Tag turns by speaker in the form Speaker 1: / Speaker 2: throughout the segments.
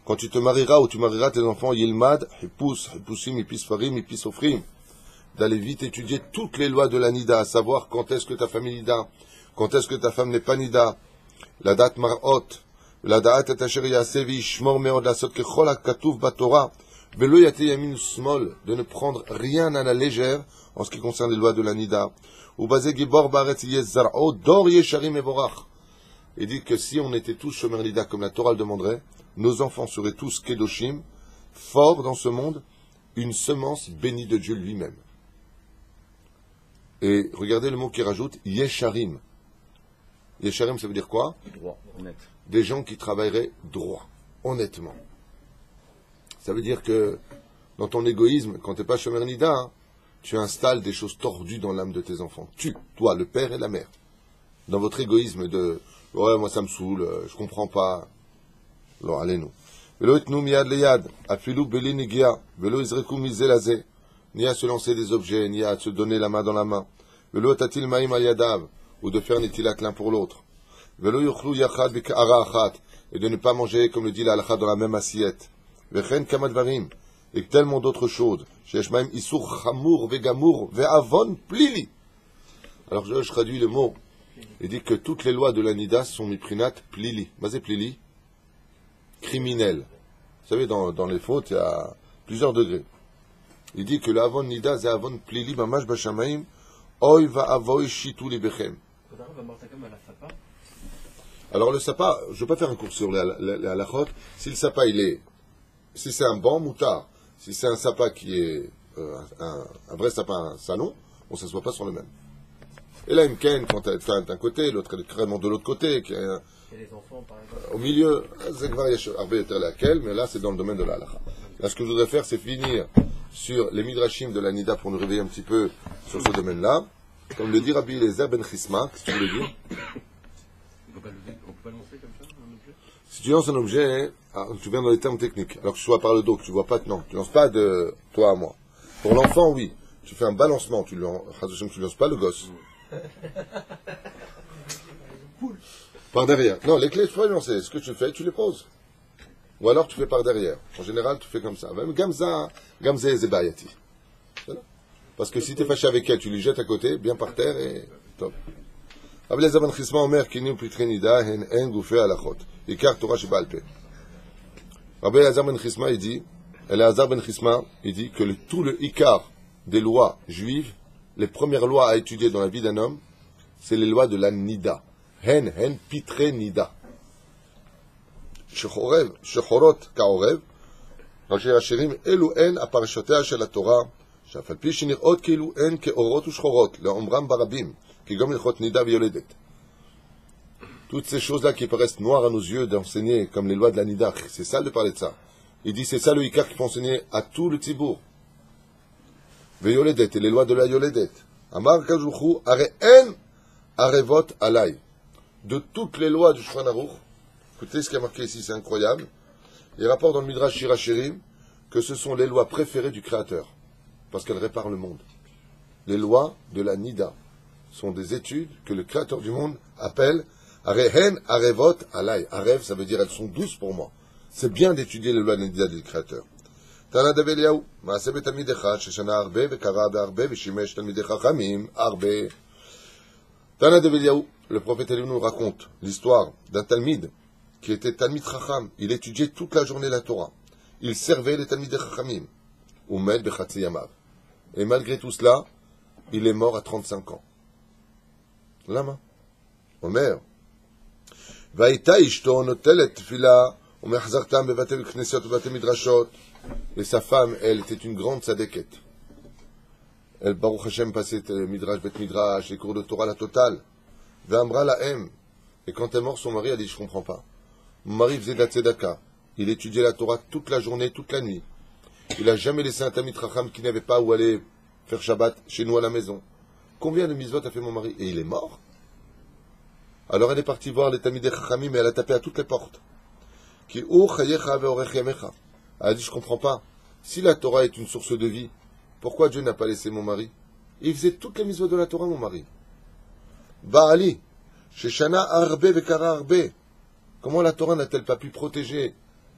Speaker 1: quand tu te marieras ou tu marieras tes enfants, Yilmad, Hippus, Hippusim, Hippis Farim, Hippis Ofrim, d'aller vite étudier toutes les lois de la Nida, à savoir quand est-ce que ta femme est Nida, quand est-ce que ta femme n'est pas Nida, la date Mar'ot, la date et Asher Yaseh Vishmor Meod Lasot Kechol HaKatuv Batorah, Velo Yate Yamin Smol, de ne prendre rien à la légère en ce qui concerne les lois de la Nida. Ou Bazé Gibor Baretz Yezar'o, Dor Yesharim Evorach. Il dit que si on était tous Shomer Nida comme la Torah le demanderait, nos enfants seraient tous Kedoshim, forts dans ce monde, une semence bénie de Dieu lui-même. Et regardez le mot qui rajoute, Yesharim. Yesharim, ça veut dire quoi?
Speaker 2: Droit, honnête.
Speaker 1: Des gens qui travailleraient droit, honnêtement. Ça veut dire que dans ton égoïsme, quand tu n'es pas Shomer Nida, tu installes des choses tordues dans l'âme de tes enfants. Tu, toi, le père et la mère. Dans votre égoïsme de « ouais, moi ça me saoule, je comprends pas ». Alors, allez-nous. Velo itnu miyad leyad, afilu beli negia, velo izreku mizelazé, ni à se lancer des objets, ni à se donner la main dans la main. Velo tatil maïm al yadav, ou de faire netilat l'un pour l'autre. Velo yuchlu yachad bik'ara achat, et de ne pas manger, comme le dit la halakha, dans la même assiette. Vechen kamadvarim, et tellement d'autres choses. Sheyesh maïm isur chamour vegamour ve'avon plili. Alors je traduis le mot. Il dit que toutes les lois de la Nida sont miprinat plili. Mazé plili, criminel. Vous savez, dans les fautes, il y a plusieurs degrés. Il dit que le avon Nida, c'est avon plili, mamash bashamaim, oy va avoy shitu libechem. Alors le sapa, je ne veux pas faire un cours sur les halachot. Si le sapa, si c'est un banc, moutard. Si c'est un sapa qui est un vrai sapa, un salon, on ne s'assoit pas sur le même. Et là, Imken, quand tu as d'un côté, l'autre est carrément de l'autre côté, qui est
Speaker 3: les enfants, par exemple.
Speaker 1: Au milieu, mais là, c'est dans le domaine de la halakha. Là, ce que je voudrais faire, c'est finir sur les midrashim de la Nida pour nous réveiller un petit peu sur ce domaine-là. Comme le dit Rabbi Eliezer ben Chisma, qu'est-ce que tu veux dire?
Speaker 2: On peut pas le montrer comme ça, un objet?
Speaker 1: Si tu lances un objet, tu viens dans les termes techniques, alors que tu sois par le dos, que tu vois pas, non, tu lances pas de toi à moi. Pour l'enfant, oui, tu fais un balancement, tu lances pas le gosse. Par derrière. Non, les clés, tu peux les lancer. Ce que tu fais, tu les poses. Ou alors tu fais par derrière. En général, tu fais comme ça. Même Gamza Zebayati. Parce que si tu es fâché avec elle, tu lui jettes à côté, bien par terre et top. Rabbi Eliezer ben Chisma Omer, Kinu Pitri Nida, Hen En Gufei Halachot. Ikar Torah Sheba'al Peh. Rabbi Eliezer ben Chisma, il dit que tout le Ikar des lois juives, les premières lois à étudier dans la vie d'un homme, c'est les lois de la Nida. Hen Pitre Nida. Shechorot Ka'orev, ראשי השירים, אלו הן הפרשותיה של התורה, שאף על פי שנראות כאילו הן כאורות ושחורות, לאומרם ברבים, כי גם הלכות נידה ויולדת. Toutes ces choses-là qui paraissent noires à nos yeux d'enseigner, comme les lois de la Nida, c'est ça de parler de ça. Il dit, c'est ça le Ikar qu'il faut enseigner à tout le Tzibour. Veyoledet, et les lois de la Yoledet. Amar Kajuchu, are en arevot alay. De toutes les lois du Shulchan Aruch, écoutez ce qui est marqué ici, c'est incroyable. Il rapporte dans le Midrash Shir HaShirim que ce sont les lois préférées du Créateur, parce qu'elles réparent le monde. Les lois de la Nida sont des études que le Créateur du monde appelle Arehen Arevot Alay. Arev, ça veut dire elles sont douces pour moi. C'est bien d'étudier les lois de la Nida du Créateur. Tana Daveliaou, Maaseh beTalmid Echad, Sheshana Arbe, Vekara Be'arbe, Veshimesh Talmidei Chachamim, Arbe. Tana Daveliaou, le prophète Eliyahu nous raconte l'histoire d'un Talmid qui était Talmid Chacham. Il étudiait toute la journée la Torah. Il servait les Talmidei Chachamim. Umed Bechatzi Yamav. Et malgré tout cela, il est mort à 35 ans. Lama. Omer. Vaïta ishto notelet tefila umechzartam bevate knesset bevate midrashot. Et sa femme, elle, était une grande tzadeket. Elle, Baruch Hashem, passait midrash, bet midrash, les cours de Torah, la totale. Ve'amra lahem. Et quand elle est morte, son mari a dit, je comprends pas. Mon mari faisait de la tzedaka. Il étudiait la Torah toute la journée, toute la nuit. Il n'a jamais laissé un Talmid Chacham qui n'avait pas où aller faire Shabbat chez nous à la maison. Combien de mitzvot a fait mon mari? Et il est mort. Alors elle est partie voir les Talmidei Chachamim, mais elle a tapé à toutes les portes. Elle a dit, je comprends pas. Si la Torah est une source de vie, pourquoi Dieu n'a pas laissé mon mari? Il faisait toutes les mitzvot de la Torah, mon mari. Ba'ali, Sheshana Arbe Vekara Arbe. Comment la Torah n'a-t-elle pas pu protéger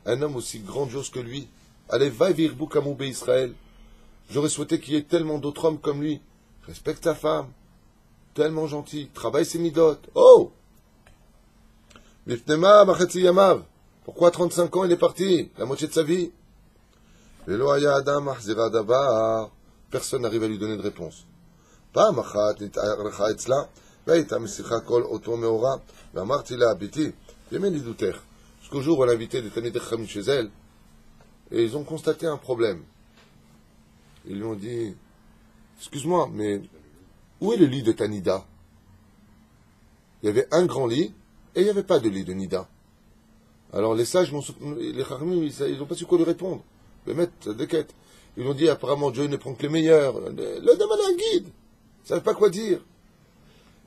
Speaker 1: un homme aussi grandiose que lui. Allez, va virbu kamoubé Israël. J'aurais souhaité qu'il y ait tellement d'autres hommes comme lui. Respecte ta femme. Tellement gentil. Travaille ses midotes. Oh! Mifnema machetzi yamav. Pourquoi 35 ans il est parti? La moitié de sa vie. Velo haya adam mahzira davar. Personne n'arrive à lui donner de réponse. פעם אחת נתארחה אצלה, והייתה משיחה כל אותו מאורע, ואמרתי לה, ביתי, ימין לידותך. Jusqu'au jour où elle a invité des Talmidei Chachamim chez elle, et ils ont constaté un problème. Ils lui ont dit, excuse-moi, mais où est le lit de ta Nida? Il y avait un grand lit, et il n'y avait pas de lit de Nida. Alors les sages, les Chachamim, ils n'ont pas su quoi lui répondre. Le maître de quête. Ils lui ont dit, apparemment, Dieu ne prend que les meilleurs. Le dame a un guide. Ils ne savent pas quoi dire.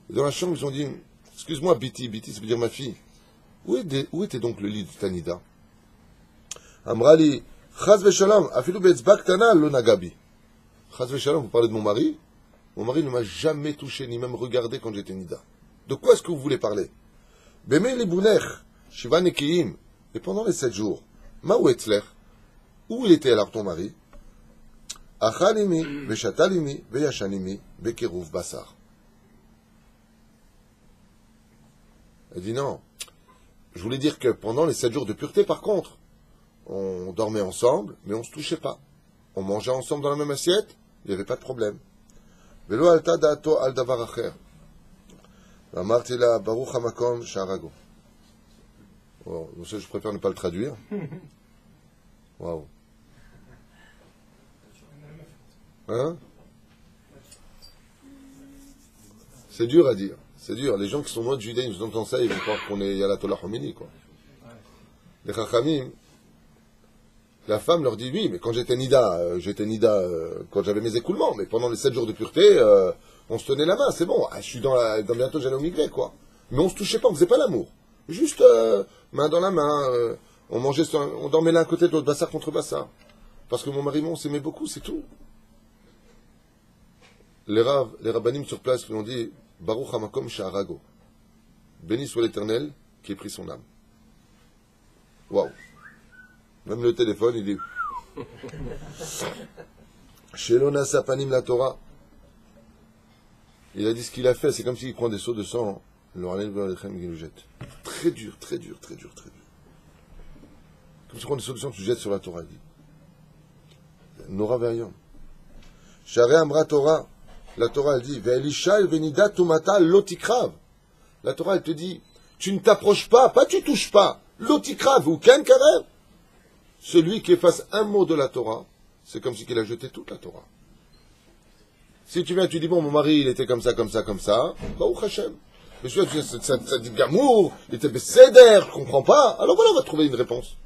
Speaker 1: Et dans la chambre, ils ont dit, excuse-moi, Biti, Biti, ça veut dire ma fille. Où était donc le lit de Tanida? Amrali, Chaz v'shalom, afilu be'etzba ktana lo nagabi. Chaz v'shalom, vous parlez de mon mari? Mon mari ne m'a jamais touché, ni même regardé quand j'étais Nida. De quoi est-ce que vous voulez parler? Bemei libunech, shiva nekiim. Et pendant les 7 jours, ma ou etzler? Où il était alors ton mari? Achalimi, veshatalimi, veyashanimi, bekeruv basar. Elle dit non. Je voulais dire que pendant les 7 jours de pureté, par contre, on dormait ensemble, mais on ne se touchait pas. On mangeait ensemble dans la même assiette, il n'y avait pas de problème. Velo alta da'ato al davar acher. Amarti la baruch hamakom sha'arago. Bon, je préfère ne pas le traduire. Waouh. Hein? C'est dur à dire. C'est dur. Les gens qui sont loin de judaïsme, ils entendent ça, ils vont croire qu'on est Yalatollah Khomeini, quoi. Les Chachamim, la femme leur dit oui, mais quand j'étais Nida, quand j'avais mes écoulements, mais pendant les 7 jours de pureté, on se tenait la main, c'est bon. Ah, je suis dans bientôt j'allais au migré, quoi. Mais on se touchait pas, on faisait pas l'amour. Juste main dans la main, on dormait l'un à côté de l'autre, bassar contre bassar. Parce que mon mari, on s'aimait beaucoup, c'est tout. Les rabbanim sur place lui ont dit Baruch Hamakom Sha'arago. Béni soit l'Éternel qui ait pris son âme. Waouh. Même le téléphone, il dit Shelona Sapanim la Torah. Il a dit ce qu'il a fait, c'est comme s'il prend des seaux de sang, il le jette. Très dur, très dur, très dur, très dur. Comme si tu prends des seaux de sang, tu jettes sur la Torah, il dit. Nora Ve'ayom. Share Amra Torah. La Torah, elle dit, Ve'elishal venida tumata lotikrav. La Torah, elle te dit, tu ne t'approches pas tu touches pas. Lotikrav ou ken karev. Celui qui efface un mot de la Torah, c'est comme si il a jeté toute la Torah. Si tu viens, tu dis, bon, mon mari, il était comme ça, Baruch Hashem. Mais celui-là, ça dit Gamour, il était Besséder, je comprends pas. Alors voilà, on va trouver une réponse.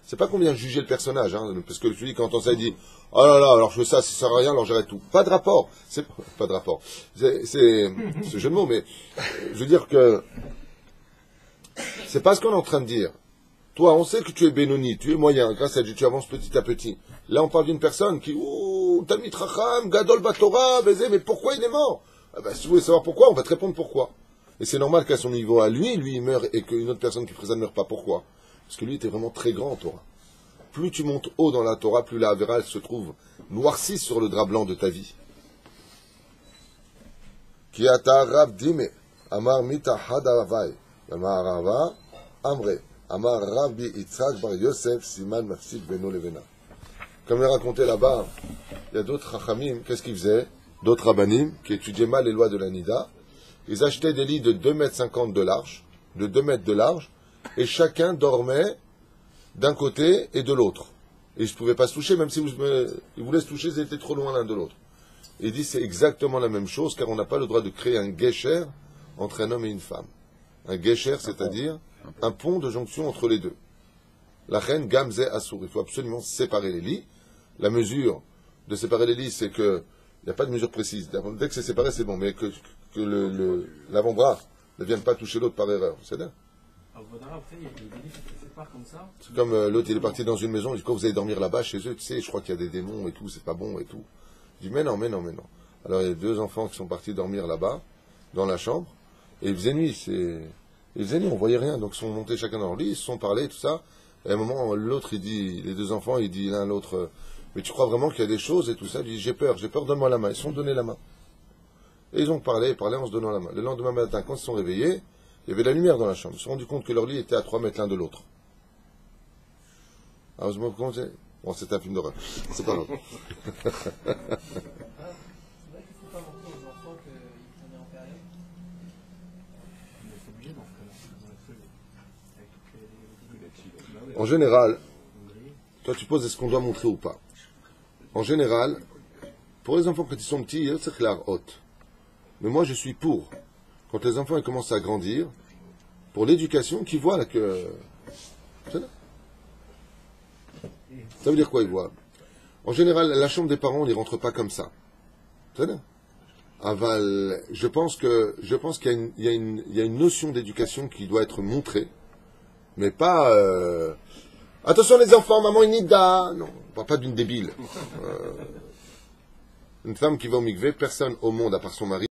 Speaker 1: C'est pas qu'on vient juger le personnage, hein, parce que celui qui entend ça, il dit oh là là, alors je fais ça sert à rien, alors j'arrête tout. Pas de rapport. C'est pas de rapport. C'est ce jeu de mots, mais je veux dire que c'est pas ce qu'on est en train de dire. Toi, on sait que tu es Benoni, tu es moyen, grâce à Dieu, tu avances petit à petit. Là, on parle d'une personne qui, Talmid Chacham, Gadol Batora, Bézé, mais pourquoi il est mort? Ah ben, si vous voulez savoir pourquoi, on va te répondre pourquoi. Et c'est normal qu'à son niveau, à lui, il meurt, et qu'une autre personne qui ferait ça ne meurt pas. Pourquoi? Parce que lui était vraiment très grand en Torah. Plus tu montes haut dans la Torah, plus la Avera, elle se trouve noircie sur le drap blanc de ta vie. Ki ata Rab dime, amar mita hadavai, amar Rava, amre, amar Rabbi Yitzhak bar Yosef, siman mafsik beno levena. Comme il racontait là-bas, il y a d'autres Chachamim, qu'est-ce qu'ils faisaient? D'autres Rabbanim, qui étudiaient mal les lois de la Nida. Ils achetaient des lits de 2,50 m de large, et chacun dormait d'un côté et de l'autre. Et ils ne pouvaient pas se toucher, même si ils voulaient se toucher, ils étaient trop loin l'un de l'autre. Il dit c'est exactement la même chose, car on n'a pas le droit de créer un gesher entre un homme et une femme. Un gesher, c'est-à-dire un pont de jonction entre les deux. La reine Gamze Assour, il faut absolument séparer les lits. La mesure de séparer les lits, c'est que il n'y a pas de mesure précise. Dès que c'est séparé, c'est bon, mais que l'avant-bras ne vienne pas toucher l'autre par erreur. C'est là. C'est comme l'autre, il est parti dans une maison, il dit, quand vous allez dormir là-bas, chez eux, tu sais, je crois qu'il y a des démons et tout, c'est pas bon et tout. Je dis, mais non. Alors, il y a 2 enfants qui sont partis dormir là-bas, dans la chambre, et il faisait nuit, on voyait rien, donc ils sont montés chacun dans leur lit, ils se sont parlé, tout ça, Et à un moment, l'autre, il dit, les deux enfants, il dit l'un à l'autre, mais tu crois vraiment qu'il y a des choses et tout ça? Il dit, j'ai peur, donne-moi la main. Ils se sont donné la main. Et ils ont parlé en se donnant la main. Le lendemain matin, quand ils se sont réveillés, il y avait la lumière dans la chambre. Ils se sont rendus compte que leur lit était à 3 mètres l'un de l'autre. Alors, je me compte, bon, c'est un film d'horreur. C'est pas grave.
Speaker 3: C'est vrai qu'il ne faut pas montrer aux enfants qu'ils prenaient en période.
Speaker 2: Mais c'est obligé dans ce cas-là, dans la feuille. Avec toutes les...
Speaker 1: En général, toi tu poses est-ce qu'on doit montrer ou pas. En général, pour les enfants quand ils sont petits, c'est clair, haute. Mais moi je suis pour, quand les enfants ils commencent à grandir, pour l'éducation, qu'ils voient là que... Ça veut dire quoi ils voient? En général, la chambre des parents, on n'y rentre pas comme ça. Aval, je pense qu'il y a une notion d'éducation qui doit être montrée, mais pas... Attention les enfants, maman une nida. Non, on parle pas d'une débile. Une femme qui va au mikvé, personne au monde, à part son mari,